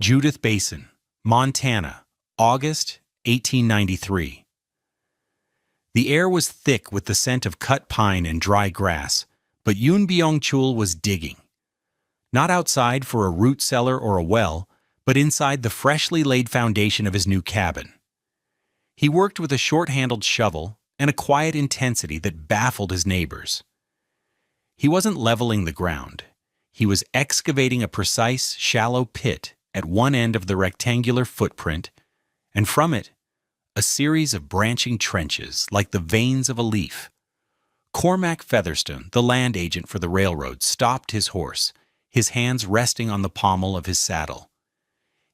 Judith Basin, Montana, August 1893. The air was thick with the scent of cut pine and dry grass, but Yoon Byung-chul was digging. Not outside for a root cellar or a well, but inside the freshly laid foundation of his new cabin. He worked with a short-handled shovel and a quiet intensity that baffled his neighbors. He wasn't leveling the ground. He was excavating a precise, shallow pit at one end of the rectangular footprint, and from it, a series of branching trenches like the veins of a leaf. Cormac Featherstone, the land agent for the railroad, stopped his horse, his hands resting on the pommel of his saddle.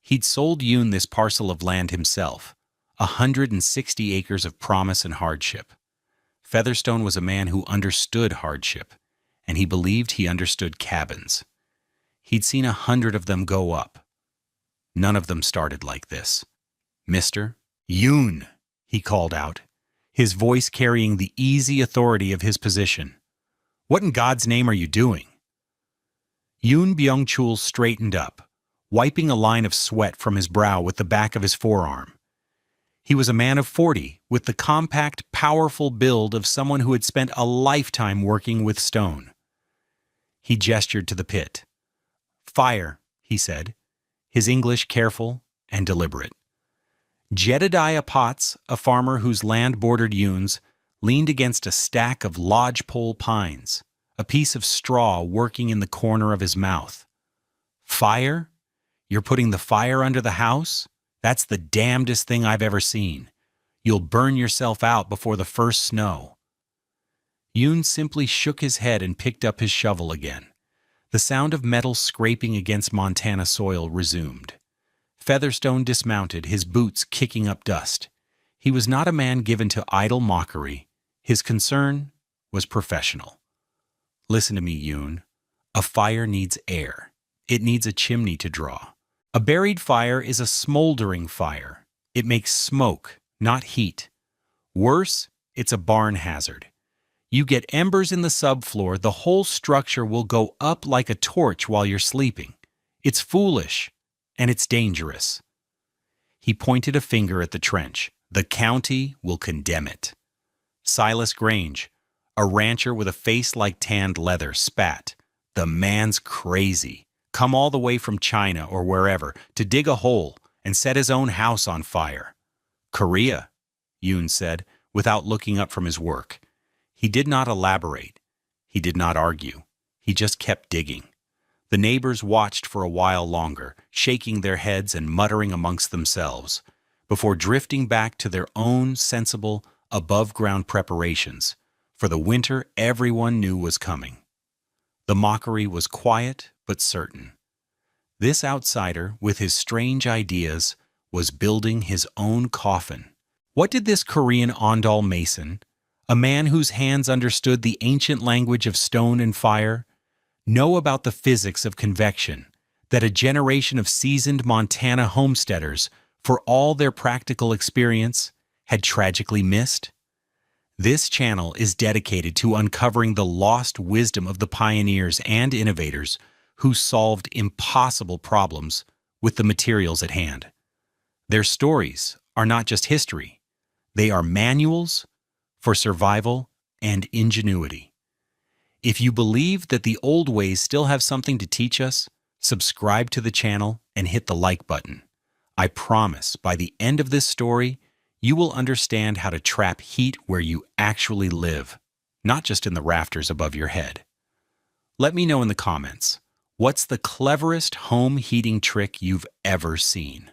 He'd sold Yoon this parcel of land himself, 160 acres of promise and hardship. Featherstone was a man who understood hardship, and he believed he understood cabins. He'd seen 100 of them go up. None of them started like this. "Mr. Yoon," he called out, his voice carrying the easy authority of his position. "What in God's name are you doing?" Yoon Byung-chul straightened up, wiping a line of sweat from his brow with the back of his forearm. He was a man of 40, with the compact, powerful build of someone who had spent a lifetime working with stone. He gestured to the pit. "Fire," he said, his English careful and deliberate. Jedediah Potts, a farmer whose land bordered Yoon's, leaned against a stack of lodgepole pines, a piece of straw working in the corner of his mouth. "Fire? You're putting the fire under the house? That's the damnedest thing I've ever seen. You'll burn yourself out before the first snow." Yoon simply shook his head and picked up his shovel again. The sound of metal scraping against Montana soil resumed. Featherstone dismounted, his boots kicking up dust. He was not a man given to idle mockery. His concern was professional. "Listen to me, Yoon. A fire needs air. It needs a chimney to draw. A buried fire is a smoldering fire. It makes smoke, not heat. Worse, it's a barn hazard. You get embers in the subfloor, the whole structure will go up like a torch while you're sleeping. It's foolish, and it's dangerous." He pointed a finger at the trench. "The county will condemn it." Silas Grange, a rancher with a face like tanned leather, spat. "The man's crazy. Come all the way from China or wherever to dig a hole and set his own house on fire." "Korea," Yoon said, without looking up from his work. He did not elaborate. He did not argue. He just kept digging. The neighbors watched for a while longer, shaking their heads and muttering amongst themselves, before drifting back to their own sensible, above-ground preparations, for the winter everyone knew was coming. The mockery was quiet but certain. This outsider, with his strange ideas, was building his own coffin. What did this Korean Ondal mason, a man whose hands understood the ancient language of stone and fire, know about the physics of convection that a generation of seasoned Montana homesteaders, for all their practical experience, had tragically missed? This channel is dedicated to uncovering the lost wisdom of the pioneers and innovators who solved impossible problems with the materials at hand. Their stories are not just history. They are manuals for survival and ingenuity. If you believe that the old ways still have something to teach us, subscribe to the channel and hit the like button. I promise by the end of this story, you will understand how to trap heat where you actually live, not just in the rafters above your head. Let me know in the comments, what's the cleverest home heating trick you've ever seen?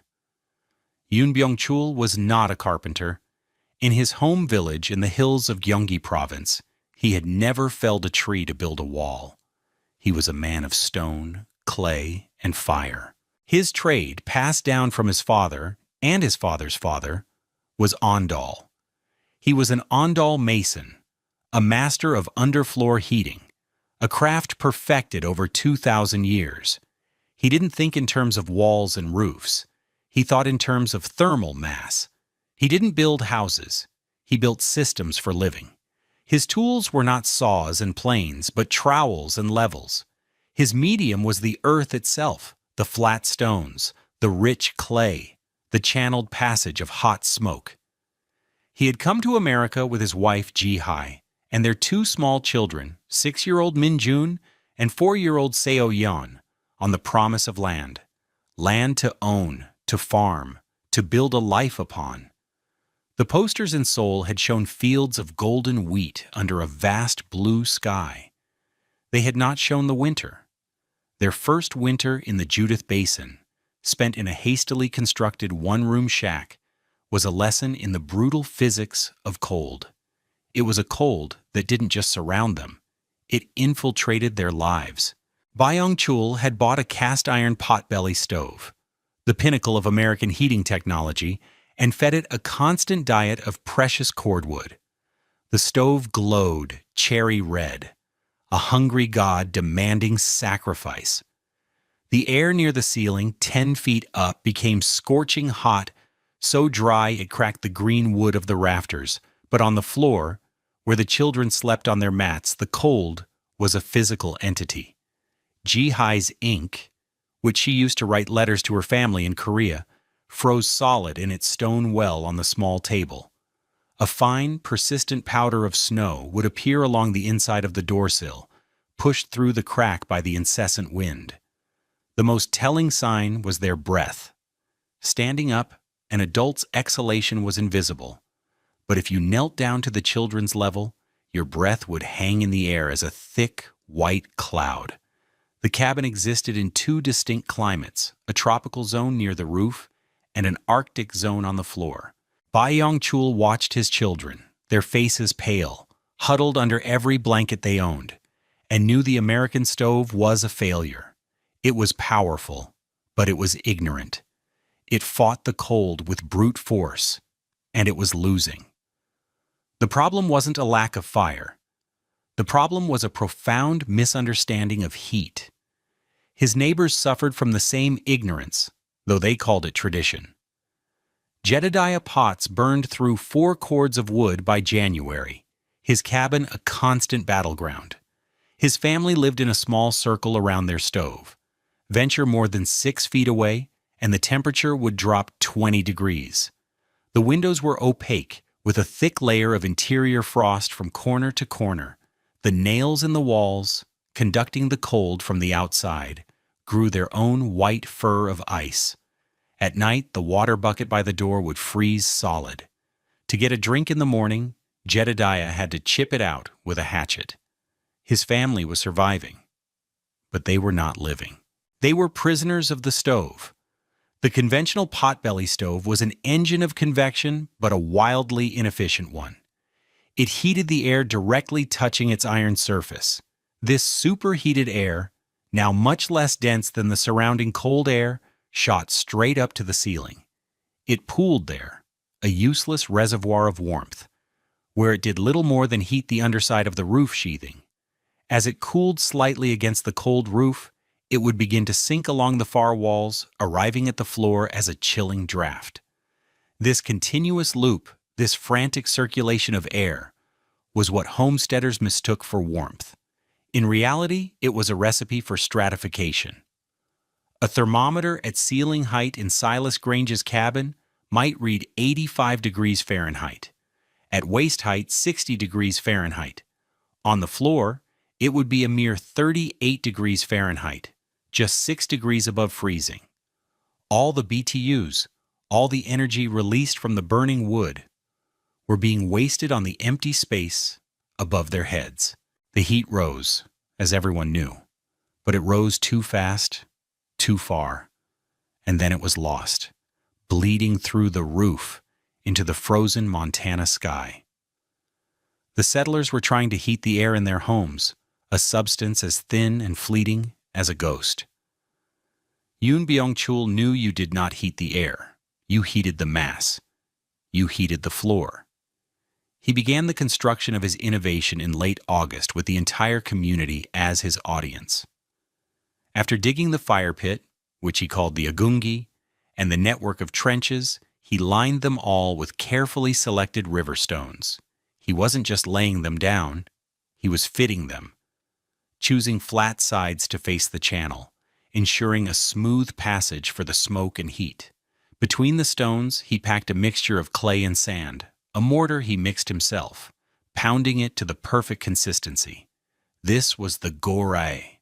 Yoon Byung-chul was not a carpenter. In his home village in the hills of Gyeonggi Province, he had never felled a tree to build a wall. He was a man of stone, clay, and fire. His trade, passed down from his father and his father's father, was Ondal. He was an Ondal mason, a master of underfloor heating, a craft perfected over 2,000 years. He didn't think in terms of walls and roofs. He thought in terms of thermal mass. He didn't build houses. He built systems for living. His tools were not saws and planes, but trowels and levels. His medium was the earth itself, the flat stones, the rich clay, the channeled passage of hot smoke. He had come to America with his wife Ji-hai and their two small children, 6-year-old Min-jun and 4-year-old Seo-yeon, on the promise of land. Land to own, to farm, to build a life upon. The posters in Seoul had shown fields of golden wheat under a vast blue sky. They had not shown the winter. Their first winter in the Judith Basin, spent in a hastily constructed one-room shack, was a lesson in the brutal physics of cold. It was a cold that didn't just surround them. It infiltrated their lives. Byung-chul had bought a cast-iron potbelly stove, the pinnacle of American heating technology, and fed it a constant diet of precious cordwood. The stove glowed cherry red, a hungry god demanding sacrifice. The air near the ceiling, 10 feet up, became scorching hot, so dry it cracked the green wood of the rafters, but on the floor, where the children slept on their mats, the cold was a physical entity. Ji-hai's ink, which she used to write letters to her family in Korea, froze solid in its stone well on the small table. A fine, persistent powder of snow would appear along the inside of the doorsill, pushed through the crack by the incessant wind. The most telling sign was their breath. Standing up, an adult's exhalation was invisible, but if you knelt down to the children's level, your breath would hang in the air as a thick, white cloud. The cabin existed in two distinct climates, a tropical zone near the roof and an Arctic zone on the floor. Byung-chul watched his children, their faces pale, huddled under every blanket they owned, and knew the American stove was a failure. It was powerful, but it was ignorant. It fought the cold with brute force, and it was losing. The problem wasn't a lack of fire. The problem was a profound misunderstanding of heat. His neighbors suffered from the same ignorance, though they called it tradition. Jedediah Potts burned through 4 cords of wood by January, his cabin a constant battleground. His family lived in a small circle around their stove. Venture more than 6 feet away, and the temperature would drop 20 degrees. The windows were opaque, with a thick layer of interior frost from corner to corner. The nails in the walls, conducting the cold from the outside, grew their own white fur of ice. At night, the water bucket by the door would freeze solid. To get a drink in the morning, Jedediah had to chip it out with a hatchet. His family was surviving, but they were not living. They were prisoners of the stove. The conventional potbelly stove was an engine of convection, but a wildly inefficient one. It heated the air directly touching its iron surface. This superheated air, now much less dense than the surrounding cold air, shot straight up to the ceiling. It pooled there, a useless reservoir of warmth, where it did little more than heat the underside of the roof sheathing. As it cooled slightly against the cold roof, it would begin to sink along the far walls, arriving at the floor as a chilling draft. This continuous loop, this frantic circulation of air, was what homesteaders mistook for warmth. In reality, it was a recipe for stratification. A thermometer at ceiling height in Silas Grange's cabin might read 85 degrees Fahrenheit. At waist height, 60 degrees Fahrenheit. On the floor, it would be a mere 38 degrees Fahrenheit, just 6 degrees above freezing. All the BTUs, all the energy released from the burning wood, were being wasted on the empty space above their heads. The heat rose, as everyone knew, but it rose too fast, too far, and then it was lost, bleeding through the roof into the frozen Montana sky. The settlers were trying to heat the air in their homes, a substance as thin and fleeting as a ghost. Yoon Byung-chul knew you did not heat the air. You heated the mass. You heated the floor. He began the construction of his innovation in late August with the entire community as his audience. After digging the fire pit, which he called the agungi, and the network of trenches, he lined them all with carefully selected river stones. He wasn't just laying them down, he was fitting them, choosing flat sides to face the channel, ensuring a smooth passage for the smoke and heat. Between the stones, he packed a mixture of clay and sand, a mortar he mixed himself, pounding it to the perfect consistency. This was the gorai,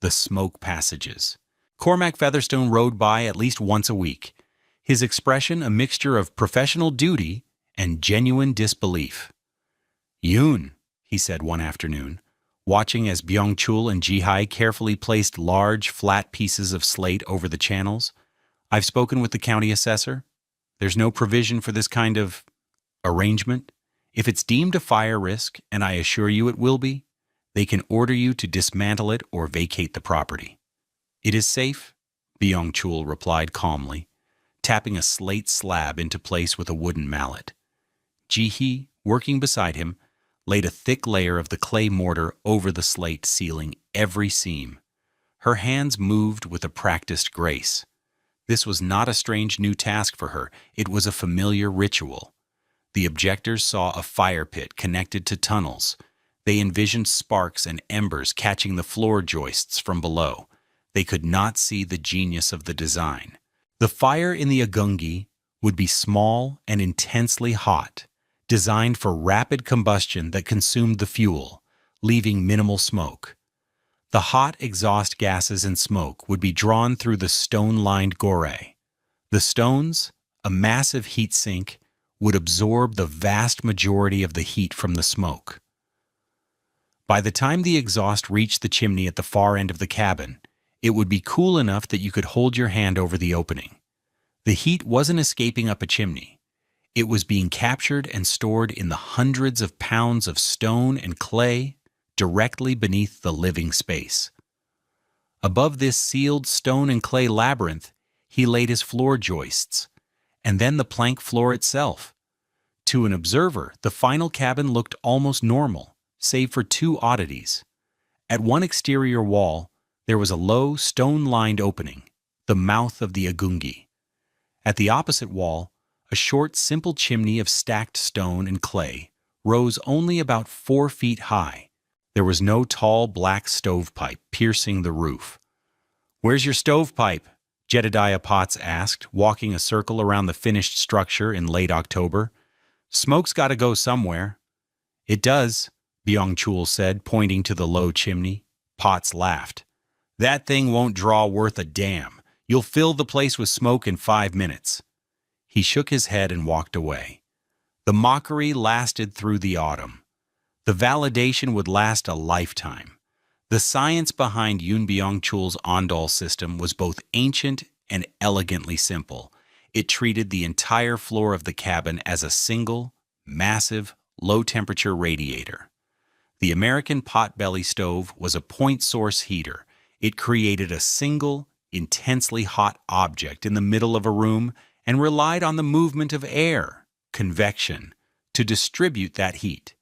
the smoke passages. Cormac Featherstone rode by at least once a week, his expression a mixture of professional duty and genuine disbelief. "Yoon," he said one afternoon, watching as Byung-chul and Ji-hai carefully placed large, flat pieces of slate over the channels. "I've spoken with the county assessor. There's no provision for this kind of arrangement. If it's deemed a fire risk, and I assure you it will be, they can order you to dismantle it or vacate the property." "It is safe," Byung-chul replied calmly, tapping a slate slab into place with a wooden mallet. Ji-hee, working beside him, laid a thick layer of the clay mortar over the slate, sealing every seam. Her hands moved with a practiced grace. This was not a strange new task for her, it was a familiar ritual. The objectors saw a fire pit connected to tunnels. They envisioned sparks and embers catching the floor joists from below. They could not see the genius of the design. The fire in the agungi would be small and intensely hot, designed for rapid combustion that consumed the fuel, leaving minimal smoke. The hot exhaust gases and smoke would be drawn through the stone-lined gorai. The stones, a massive heat sink, would absorb the vast majority of the heat from the smoke. By the time the exhaust reached the chimney at the far end of the cabin, it would be cool enough that you could hold your hand over the opening. The heat wasn't escaping up a chimney. It was being captured and stored in the hundreds of pounds of stone and clay directly beneath the living space. Above this sealed stone and clay labyrinth, he laid his floor joists, and then the plank floor itself. To an observer, the final cabin looked almost normal, save for two oddities. At one exterior wall, there was a low, stone-lined opening, the mouth of the agungi. At the opposite wall, a short, simple chimney of stacked stone and clay rose only about 4 feet high. There was no tall, black stovepipe piercing the roof. "Where's your stovepipe?" Jedediah Potts asked, walking a circle around the finished structure in late October. "Smoke's got to go somewhere." "It does," Byung-chul said, pointing to the low chimney. Potts laughed. "That thing won't draw worth a damn. You'll fill the place with smoke in 5 minutes." He shook his head and walked away. The mockery lasted through the autumn. The validation would last a lifetime. The science behind Yoon Byung-chul's Ondol system was both ancient and elegantly simple. It treated the entire floor of the cabin as a single, massive, low-temperature radiator. The American potbelly stove was a point source heater. It created a single, intensely hot object in the middle of a room and relied on the movement of air, convection, to distribute that heat.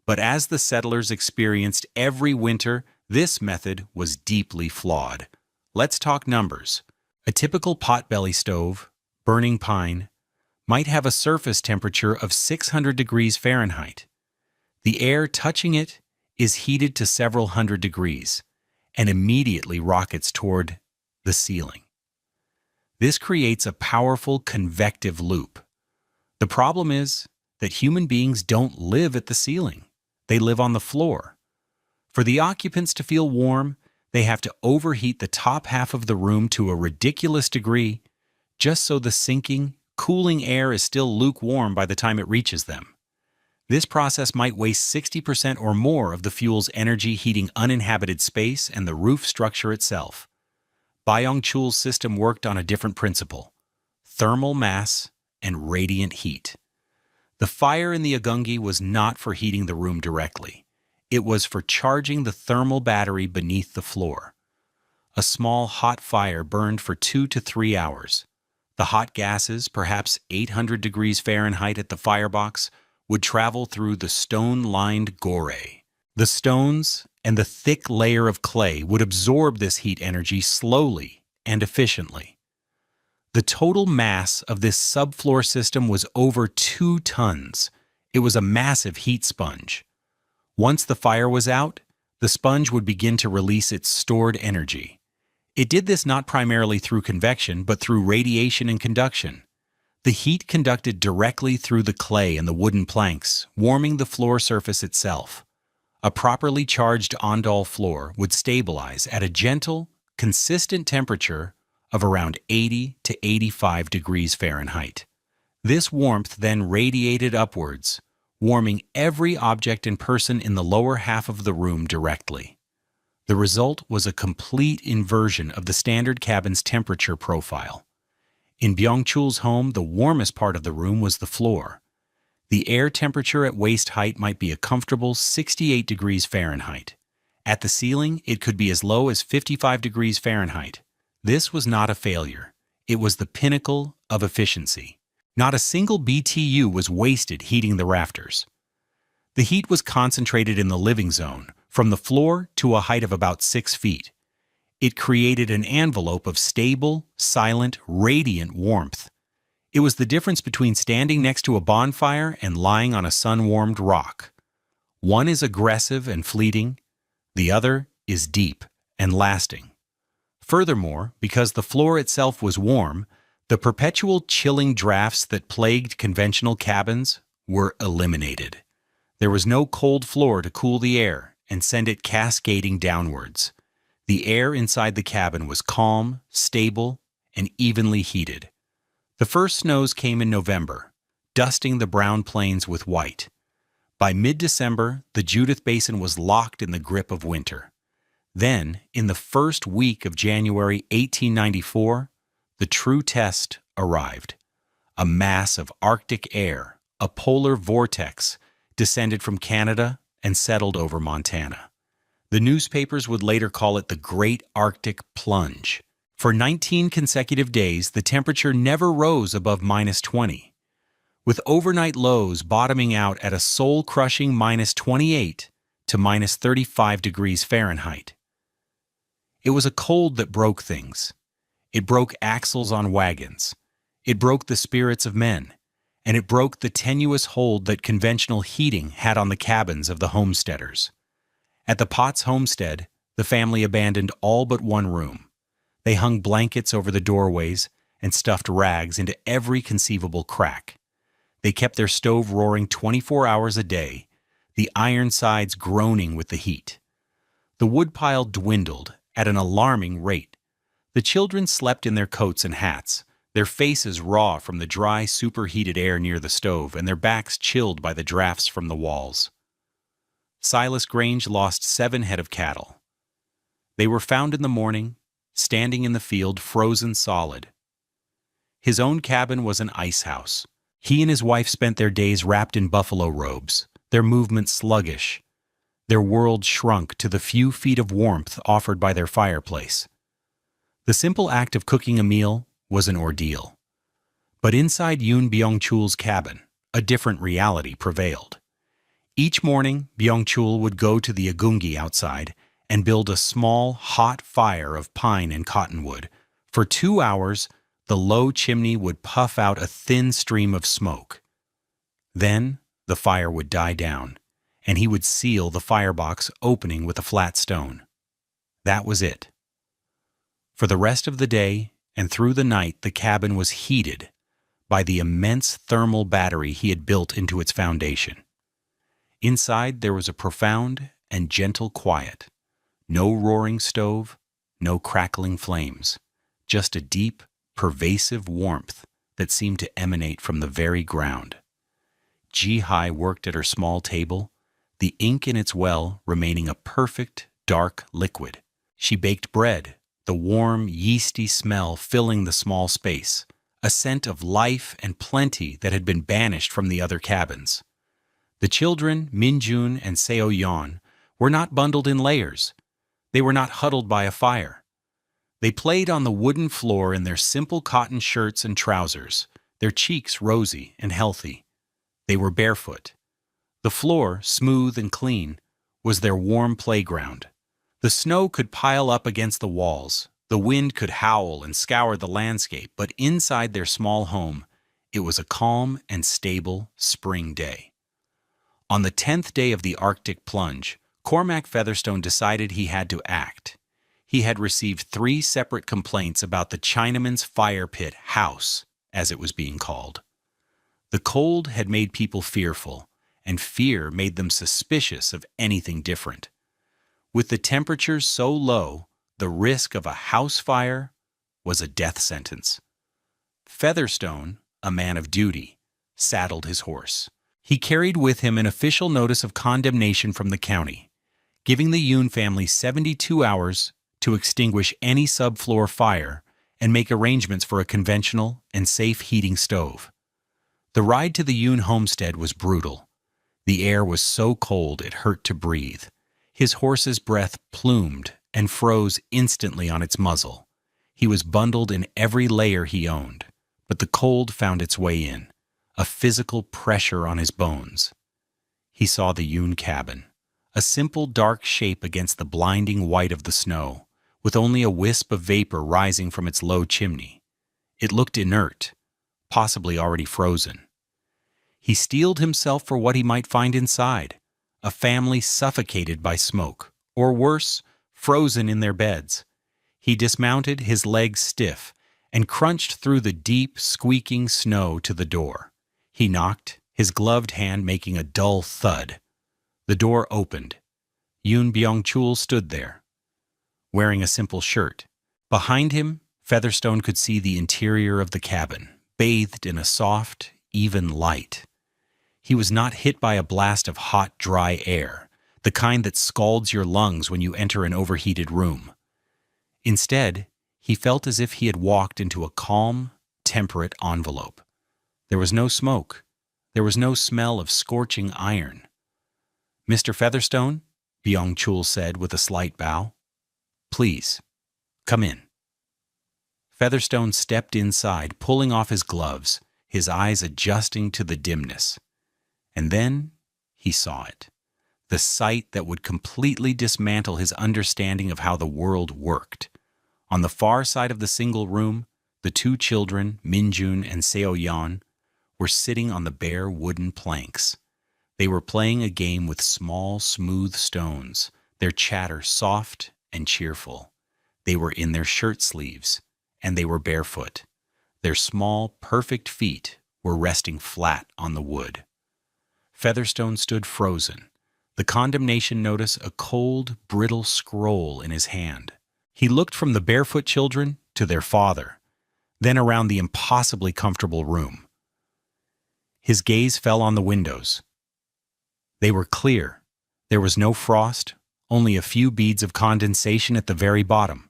But as the settlers experienced every winter, this method was deeply flawed. Let's talk numbers. A typical potbelly stove, burning pine, might have a surface temperature of 600 degrees Fahrenheit. The air touching it is heated to several hundred degrees and immediately rockets toward the ceiling. This creates a powerful convective loop. The problem is that human beings don't live at the ceiling. They live on the floor. For the occupants to feel warm, they have to overheat the top half of the room to a ridiculous degree, just so the sinking, cooling air is still lukewarm by the time it reaches them. This process might waste 60% or more of the fuel's energy heating uninhabited space and the roof structure itself. Byung-chul's system worked on a different principle: thermal mass and radiant heat. The fire in the agungi was not for heating the room directly. It was for charging the thermal battery beneath the floor. A small hot fire burned for 2 to 3 hours. The hot gases, perhaps 800 degrees Fahrenheit at the firebox, would travel through the stone-lined gorai. The stones and the thick layer of clay would absorb this heat energy slowly and efficiently. The total mass of this subfloor system was over 2 tons. It was a massive heat sponge. Once the fire was out, the sponge would begin to release its stored energy. It did this not primarily through convection, but through radiation and conduction. The heat conducted directly through the clay and the wooden planks, warming the floor surface itself. A properly charged ondol floor would stabilize at a gentle, consistent temperature of around 80 to 85 degrees Fahrenheit. This warmth then radiated upwards, warming every object and person in the lower half of the room directly. The result was a complete inversion of the standard cabin's temperature profile. In Byung-chul's home, the warmest part of the room was the floor. The air temperature at waist height might be a comfortable 68 degrees Fahrenheit. At the ceiling, it could be as low as 55 degrees Fahrenheit. This was not a failure. It was the pinnacle of efficiency. Not a single BTU was wasted heating the rafters. The heat was concentrated in the living zone, from the floor to a height of about 6 feet. It created an envelope of stable, silent, radiant warmth. It was the difference between standing next to a bonfire and lying on a sun-warmed rock. One is aggressive and fleeting, the other is deep and lasting. Furthermore, because the floor itself was warm, the perpetual chilling drafts that plagued conventional cabins were eliminated. There was no cold floor to cool the air and send it cascading downwards. The air inside the cabin was calm, stable, and evenly heated. The first snows came in November, dusting the brown plains with white. By mid-December, the Judith Basin was locked in the grip of winter. Then, in the first week of January 1894, the true test arrived. A mass of Arctic air, a polar vortex, descended from Canada and settled over Montana. The newspapers would later call it the Great Arctic Plunge. For 19 consecutive days, the temperature never rose above -20, with overnight lows bottoming out at a soul-crushing -28 to -35 degrees Fahrenheit. It was a cold that broke things. It broke axles on wagons. It broke the spirits of men. And it broke the tenuous hold that conventional heating had on the cabins of the homesteaders. At the Potts homestead, the family abandoned all but one room. They hung blankets over the doorways and stuffed rags into every conceivable crack. They kept their stove roaring 24 hours a day, the iron sides groaning with the heat. The woodpile dwindled at an alarming rate. The children slept in their coats and hats, their faces raw from the dry, superheated air near the stove and their backs chilled by the drafts from the walls. Silas Grange lost 7 head of cattle. They were found in the morning, standing in the field, frozen solid. His own cabin was an ice house. He and his wife spent their days wrapped in buffalo robes, their movements sluggish. Their world shrunk to the few feet of warmth offered by their fireplace. The simple act of cooking a meal was an ordeal. But inside Yoon Byung-chul's cabin, a different reality prevailed. Each morning, Byung-chul would go to the agungi outside and build a small, hot fire of pine and cottonwood. For 2 hours, the low chimney would puff out a thin stream of smoke. Then, the fire would die down, and he would seal the firebox opening with a flat stone. That was it. For the rest of the day and through the night, the cabin was heated by the immense thermal battery he had built into its foundation. Inside, there was a profound and gentle quiet. No roaring stove, no crackling flames, just a deep, pervasive warmth that seemed to emanate from the very ground. Ji-hai worked at her small table, the ink in its well remaining a perfect, dark liquid. She baked bread, the warm, yeasty smell filling the small space, a scent of life and plenty that had been banished from the other cabins. The children, Min-jun and Seo-yeon, were not bundled in layers. They were not huddled by a fire. They played on the wooden floor in their simple cotton shirts and trousers, their cheeks rosy and healthy. They were barefoot. The floor, smooth and clean, was their warm playground. The snow could pile up against the walls, the wind could howl and scour the landscape, but inside their small home, it was a calm and stable spring day. On the 10th day of the Arctic plunge, Cormac Featherstone decided he had to act. he had received 3 separate complaints about the Chinaman's Firepit house, as it was being called. The cold had made people fearful, and fear made them suspicious of anything different. With the temperatures so low, the risk of a house fire was a death sentence. Featherstone, a man of duty, saddled his horse. He carried with him an official notice of condemnation from the county, giving the Yoon family 72 hours to extinguish any subfloor fire and make arrangements for a conventional and safe heating stove. The ride to the Yoon homestead was brutal. The air was so cold it hurt to breathe. His horse's breath plumed and froze instantly on its muzzle. He was bundled in every layer he owned, but the cold found its way in, a physical pressure on his bones. He saw the Yoon cabin, a simple dark shape against the blinding white of the snow, with only a wisp of vapor rising from its low chimney. It looked inert, possibly already frozen. He steeled himself for what he might find inside, a family suffocated by smoke, or worse, frozen in their beds. He dismounted, his legs stiff, and crunched through the deep, squeaking snow to the door. He knocked, his gloved hand making a dull thud. The door opened. Yoon Byung-chul stood there, wearing a simple shirt. Behind him, Featherstone could see the interior of the cabin, bathed in a soft, even light. He was not hit by a blast of hot, dry air, the kind that scalds your lungs when you enter an overheated room. Instead, he felt as if he had walked into a calm, temperate envelope. There was no smoke. There was no smell of scorching iron. "Mr. Featherstone," Byung-chul said with a slight bow, "please, come in." Featherstone stepped inside, pulling off his gloves, his eyes adjusting to the dimness. And then he saw it, the sight that would completely dismantle his understanding of how the world worked. On the far side of the single room, the 2 children, Minjun and Seo-yeon, were sitting on the bare wooden planks. They were playing a game with small, smooth stones, their chatter soft and cheerful. They were in their shirt sleeves, and they were barefoot. Their small, perfect feet were resting flat on the wood. Featherstone stood frozen, the condemnation notice a cold, brittle scroll in his hand. He looked from the barefoot children to their father, then around the impossibly comfortable room. His gaze fell on the windows. They were clear. There was no frost, only a few beads of condensation at the very bottom.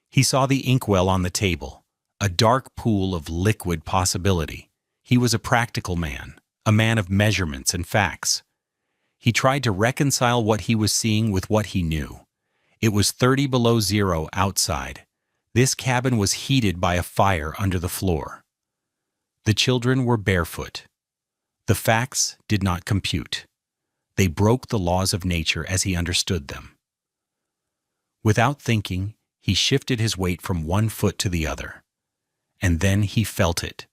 He saw the inkwell on the table, a dark pool of liquid possibility. He was a practical man, a man of measurements and facts. He tried to reconcile what he was seeing with what he knew. It was 30 below zero outside. This cabin was heated by a fire under the floor. The children were barefoot. The facts did not compute. They broke the laws of nature as he understood them. Without thinking, he shifted his weight from one foot to the other. And then he felt it.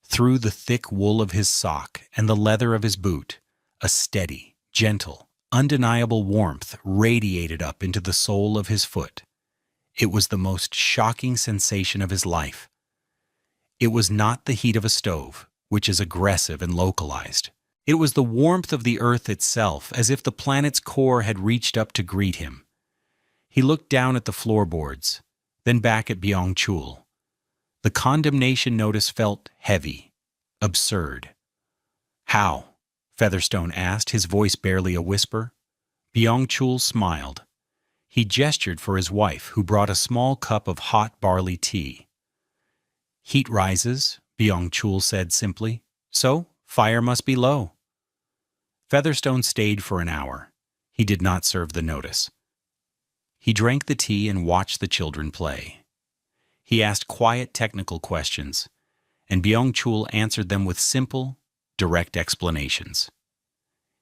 Through the thick wool of his sock and the leather of his boot, a steady, gentle, undeniable warmth radiated up into the sole of his foot. It was the most shocking sensation of his life. It was not the heat of a stove, which is aggressive and localized. It was the warmth of the earth itself, as if the planet's core had reached up to greet him. He looked down at the floorboards, then back at Byung-chul. The condemnation notice felt heavy, absurd. "How?" Featherstone asked, his voice barely a whisper. Byung-chul smiled. He gestured for his wife, who brought a small cup of hot barley tea. "Heat rises," Byung-chul said simply, "so fire must be low." Featherstone stayed for an hour. He did not serve the notice. He drank the tea and watched the children play. He asked quiet technical questions, and Byung-chul answered them with simple, direct explanations.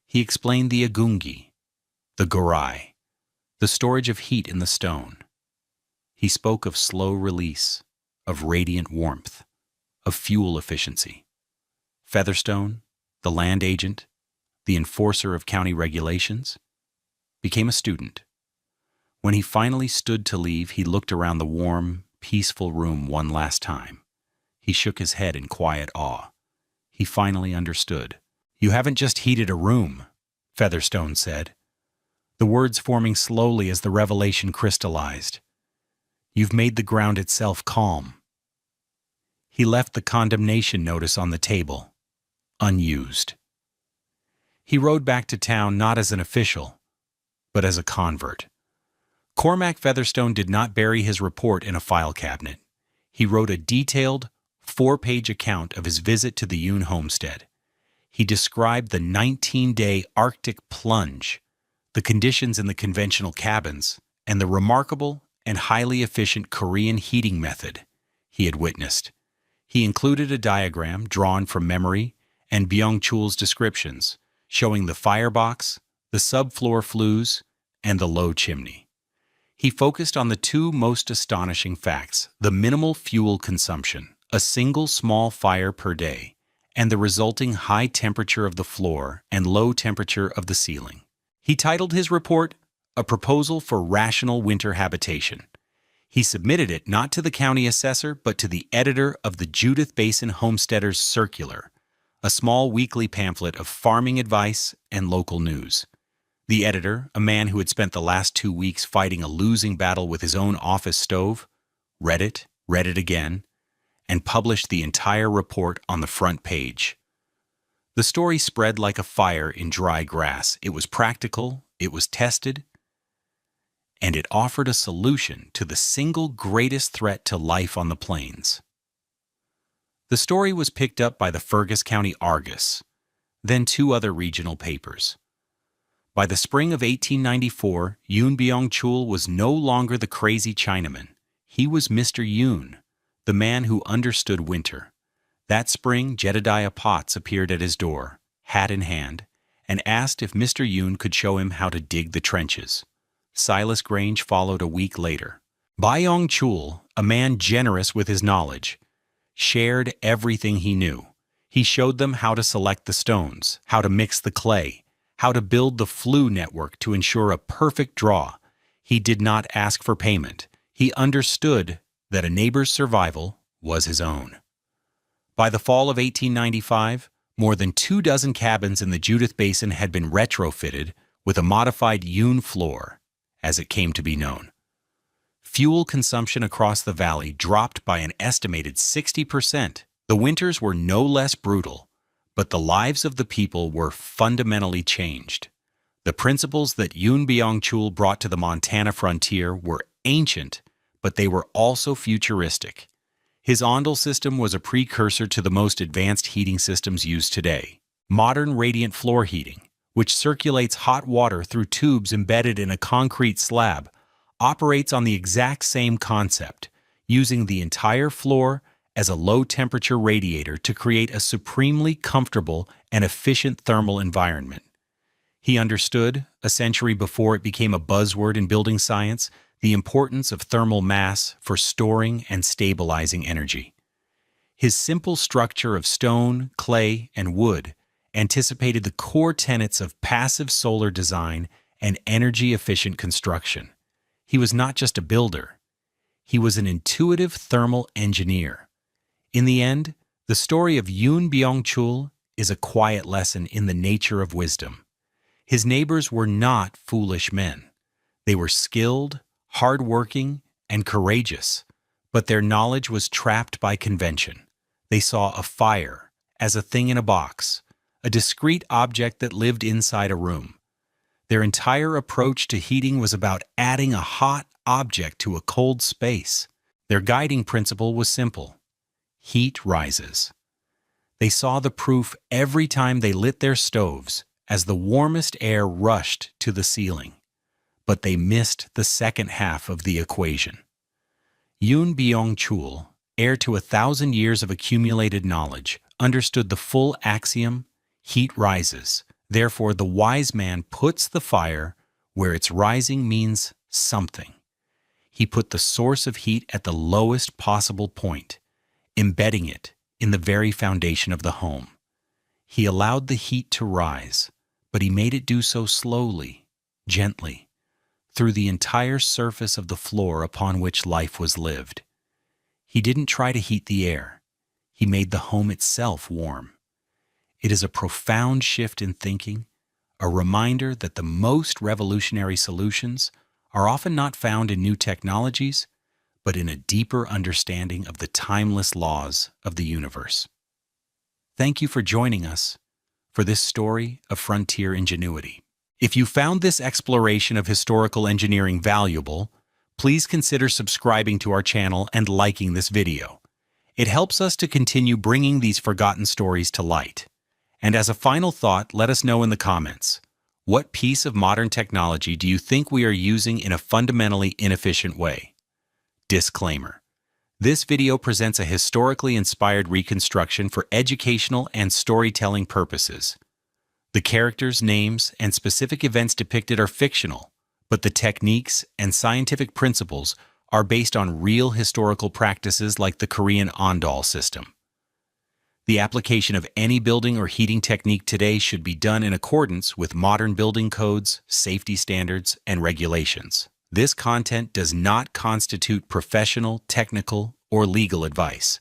He explained the agungi, the gorai, the storage of heat in the stone. He spoke of slow release, of radiant warmth, of fuel efficiency. Featherstone, the land agent, the enforcer of county regulations, became a student. When he finally stood to leave, he looked around the warm, peaceful room one last time. He shook his head in quiet awe. He finally understood. "You haven't just heated a room," Featherstone said, the words forming slowly as the revelation crystallized. "You've made the ground itself calm." He left the condemnation notice on the table, unused. He rode back to town not as an official, but as a convert. Cormac Featherstone did not bury his report in a file cabinet. He wrote a detailed, 4-page account of his visit to the Yoon homestead. He described the 19-day Arctic plunge, the conditions in the conventional cabins, and the remarkable and highly efficient Korean heating method he had witnessed. He included a diagram drawn from memory and Byung-chul's descriptions, showing the firebox, the subfloor flues, and the low chimney. He focused on the two most astonishing facts: the minimal fuel consumption, a single small fire per day, and the resulting high temperature of the floor and low temperature of the ceiling. He titled his report, "A Proposal for Rational Winter Habitation." He submitted it not to the county assessor, but to the editor of the Judith Basin Homesteaders Circular, a small weekly pamphlet of farming advice and local news. The editor, a man who had spent the last 2 weeks fighting a losing battle with his own office stove, read it again, and published the entire report on the front page. The story spread like a fire in dry grass. It was practical, it was tested, and it offered a solution to the single greatest threat to life on the plains. The story was picked up by the Fergus County Argus, then 2 other regional papers. By the spring of 1894, Yoon Byung-chul was no longer the crazy Chinaman. He was Mr. Yoon, the man who understood winter. That spring, Jedediah Potts appeared at his door, hat in hand, and asked if Mr. Yoon could show him how to dig the trenches. Silas Grange followed a week later. Byung-chul, a man generous with his knowledge, shared everything he knew. He showed them how to select the stones, how to mix the clay, how to build the flue network to ensure a perfect draw. He did not ask for payment. He understood that a neighbor's survival was his own. By the fall of 1895, more than 24 cabins in the Judith Basin had been retrofitted with a modified Yoon floor, as it came to be known. Fuel consumption across the valley dropped by an estimated 60%. The winters were no less brutal, but the lives of the people were fundamentally changed. The principles that Yoon Byung-chul brought to the Montana frontier were ancient, but they were also futuristic. His Ondel system was a precursor to the most advanced heating systems used today. Modern radiant floor heating, which circulates hot water through tubes embedded in a concrete slab, operates on the exact same concept, using the entire floor as a low-temperature radiator to create a supremely comfortable and efficient thermal environment. He understood, a century before it became a buzzword in building science, the importance of thermal mass for storing and stabilizing energy. His simple structure of stone, clay, and wood anticipated the core tenets of passive solar design and energy-efficient construction. He was not just a builder. He was an intuitive thermal engineer. In the end, the story of Yoon Byung-chul is a quiet lesson in the nature of wisdom. His neighbors were not foolish men. They were skilled, hard-working, and courageous, but their knowledge was trapped by convention. They saw a fire as a thing in a box, a discrete object that lived inside a room. Their entire approach to heating was about adding a hot object to a cold space. Their guiding principle was simple: heat rises. They saw the proof every time they lit their stoves as the warmest air rushed to the ceiling. But they missed the second half of the equation. Yoon Byung-chul, heir to 1,000 years of accumulated knowledge, understood the full axiom: heat rises. Therefore, the wise man puts the fire where its rising means something. He put the source of heat at the lowest possible point, embedding it in the very foundation of the home. He allowed the heat to rise, but he made it do so slowly, gently, through the entire surface of the floor upon which life was lived. He didn't try to heat the air. He made the home itself warm. It is a profound shift in thinking, a reminder that the most revolutionary solutions are often not found in new technologies, but in a deeper understanding of the timeless laws of the universe. Thank you for joining us for this story of frontier ingenuity. If you found this exploration of historical engineering valuable, please consider subscribing to our channel and liking this video. It helps us to continue bringing these forgotten stories to light. And as a final thought, let us know in the comments, what piece of modern technology do you think we are using in a fundamentally inefficient way? Disclaimer: this video presents a historically inspired reconstruction for educational and storytelling purposes. The characters, names, and specific events depicted are fictional, but the techniques and scientific principles are based on real historical practices like the Korean ondol system. The application of any building or heating technique today should be done in accordance with modern building codes, safety standards, and regulations. This content does not constitute professional, technical, or legal advice.